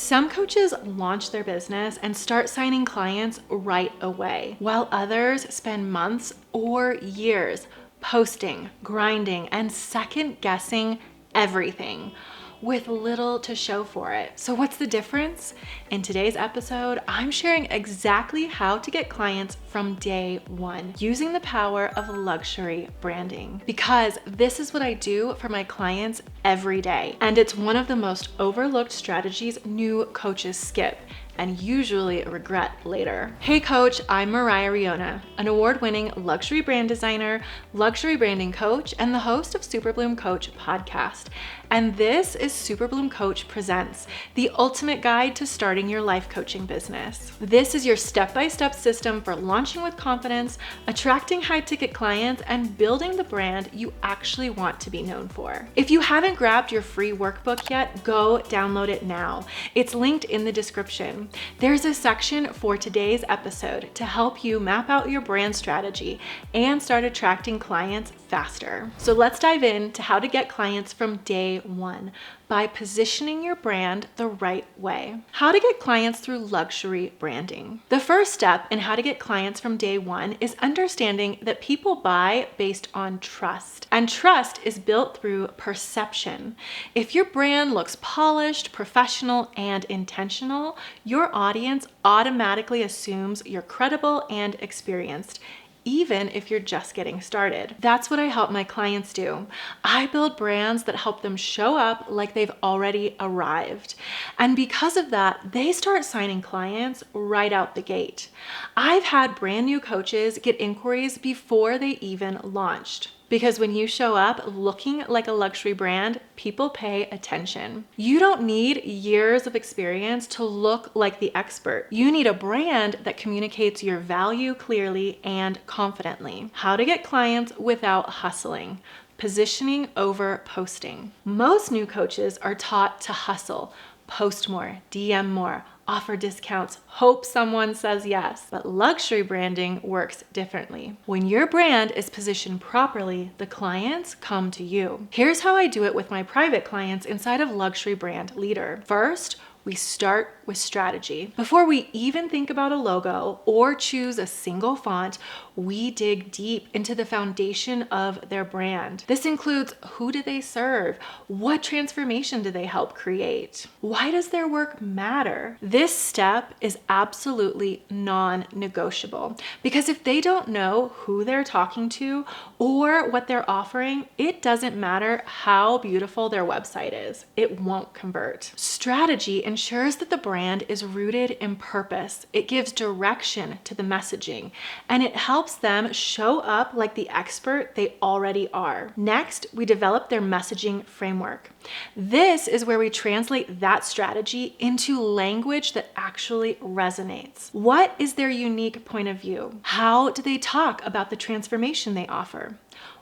Some coaches launch their business and start signing clients right away, while others spend months or years posting, grinding, and second guessing everything with little to show for it. So what's the difference? In today's episode, I'm sharing exactly how to get clients from day one using the power of luxury branding, because this is what I do for my clients every day. And it's one of the most overlooked strategies new coaches skip and usually regret later. Hey coach, I'm Moriah Riona, an award-winning luxury brand designer, luxury branding coach, and the host of Super Bloom Coach podcast. And this is Super Bloom Coach Presents, the ultimate guide to starting your life coaching business. This is your step-by-step system for launching with confidence, attracting high-ticket clients, and building the brand you actually want to be known for. If you haven't grabbed your free workbook yet, go download it now. It's linked in the description. There's a section for today's episode to help you map out your brand strategy and start attracting clients faster. So let's dive into how to get clients from day one by positioning your brand the right way. How to get clients through luxury branding. The first step in how to get clients from day one is understanding that people buy based on trust, and trust is built through perception. If your brand looks polished, professional, and intentional, your audience automatically assumes you're credible and experienced, even if you're just getting started. That's what I help my clients do. I build brands that help them show up like they've already arrived. And because of that, they start signing clients right out the gate. I've had brand new coaches get inquiries before they even launched. Because when you show up looking like a luxury brand, people pay attention. You don't need years of experience to look like the expert. You need a brand that communicates your value clearly and confidently. How to get clients without hustling. Positioning over posting. Most new coaches are taught to hustle, post more, DM more, offer discounts, hope someone says yes. But luxury branding works differently. When your brand is positioned properly, the clients come to you. Here's how I do it with my private clients inside of Luxury Brand Leader. First, we start with strategy. Before we even think about a logo or choose a single font, we dig deep into the foundation of their brand. This includes who do they serve? What transformation do they help create? Why does their work matter? This step is absolutely non-negotiable, because if they don't know who they're talking to or what they're offering, it doesn't matter how beautiful their website is. It won't convert. Strategy ensures that the brand is rooted in purpose. It gives direction to the messaging, and it helps them show up like the expert they already are. Next, we develop their messaging framework. This is where we translate that strategy into language that actually resonates. What is their unique point of view? How do they talk about the transformation they offer?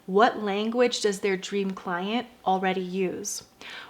What language does their dream client already use?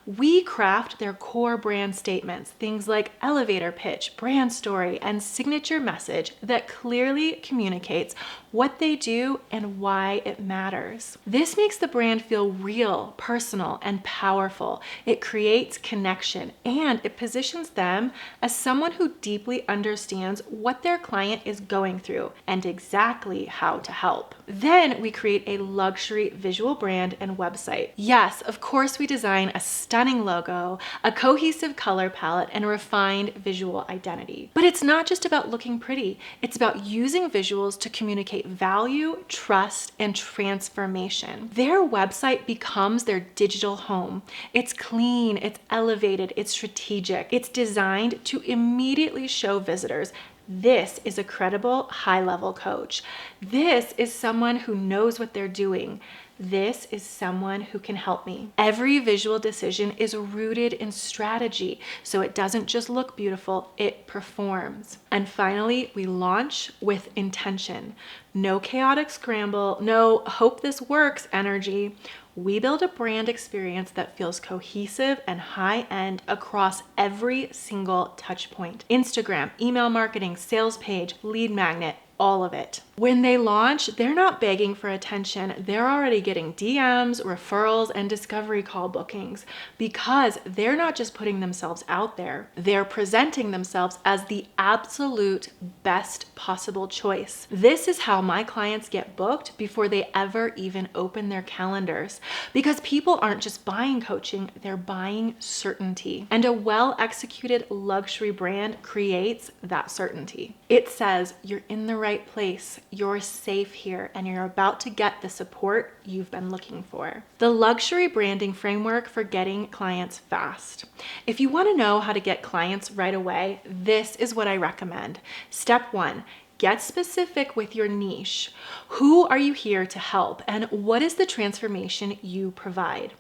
We craft their core brand statements, things like elevator pitch, brand story, and signature message that clearly communicates what they do and why it matters. This makes the brand feel real, personal, and powerful. It creates connection, and it positions them as someone who deeply understands what their client is going through and exactly how to help. Then we create a luxury visual brand and website. Yes, of course, we design a stunning logo, a cohesive color palette, and a refined visual identity. But it's not just about looking pretty. It's about using visuals to communicate value, trust, and transformation. Their website becomes their digital home. It's clean, it's elevated, it's strategic. It's designed to immediately show visitors this is a credible, high-level coach. This is someone who knows what they're doing. This is someone who can help me. Every visual decision is rooted in strategy, so it doesn't just look beautiful, it performs. And finally, we launch with intention. No chaotic scramble, no hope this works energy. We build a brand experience that feels cohesive and high-end across every single touch point. Instagram, email marketing, sales page, lead magnet, all of it. When they launch, they're not begging for attention. They're already getting DMs, referrals, and discovery call bookings because they're not just putting themselves out there. They're presenting themselves as the absolute best possible choice. This is how my clients get booked before they ever even open their calendars, because people aren't just buying coaching, they're buying certainty. And a well-executed luxury brand creates that certainty. It says you're in the right place, you're safe here, and you're about to get the support you've been looking for. The luxury branding framework for getting clients fast. If you want to know how to get clients right away, this is what I recommend. Step 1. Get specific with your niche. Who are you here to help, and what is the transformation you provide?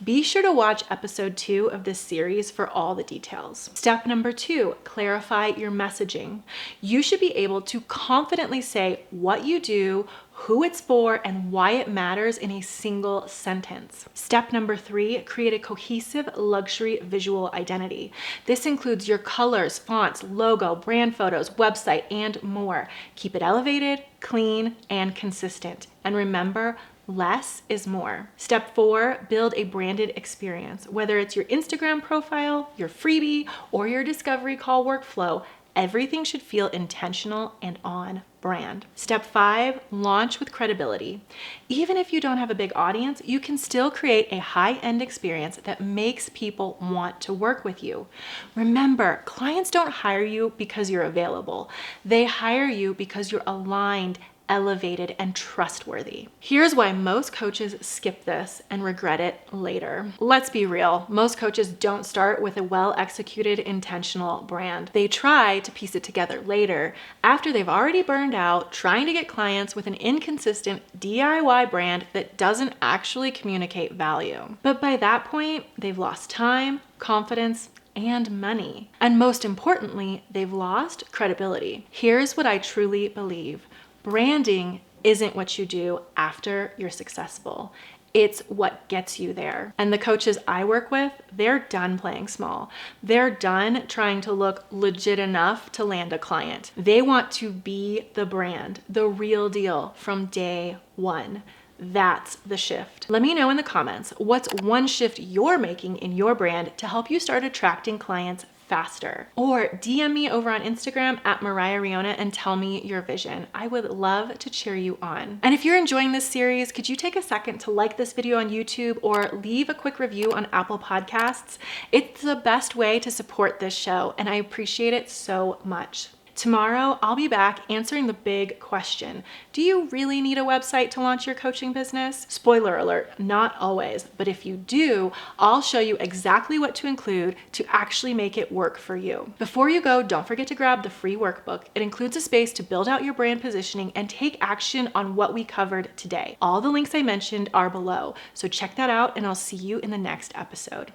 Be sure to watch episode 2 of this series for all the details. Step number 2, clarify your messaging. You should be able to confidently say what you do, who it's for, and why it matters in a single sentence. Step number 3, create a cohesive luxury visual identity. This includes your colors, fonts, logo, brand photos, website, and more. Keep it elevated, clean, and consistent. And remember, less is more. Step 4, build a branded experience. Whether it's your Instagram profile, your freebie, or your discovery call workflow, everything should feel intentional and on brand. Step 5, launch with credibility. Even if you don't have a big audience, you can still create a high-end experience that makes people want to work with you. Remember, clients don't hire you because you're available. They hire you because you're aligned, elevated, and trustworthy. Here's why most coaches skip this and regret it later. Let's be real. Most coaches don't start with a well-executed, intentional brand. They try to piece it together later after they've already burned out trying to get clients with an inconsistent DIY brand that doesn't actually communicate value. But by that point, they've lost time, confidence, and money. And most importantly, they've lost credibility. Here's what I truly believe. Branding isn't what you do after you're successful. It's what gets you there. And the coaches I work with, they're done playing small. They're done trying to look legit enough to land a client. They want to be the brand, the real deal from day one. That's the shift. Let me know in the comments, what's one shift you're making in your brand to help you start attracting clients faster? Or DM me over on Instagram at Moriah Riona and tell me your vision. I would love to cheer you on. And if you're enjoying this series, could you take a second to like this video on YouTube or leave a quick review on Apple Podcasts? It's the best way to support this show, and I appreciate it so much. Tomorrow, I'll be back answering the big question. Do you really need a website to launch your coaching business? Spoiler alert, not always, but if you do, I'll show you exactly what to include to actually make it work for you. Before you go, don't forget to grab the free workbook. It includes a space to build out your brand positioning and take action on what we covered today. All the links I mentioned are below, so check that out and I'll see you in the next episode.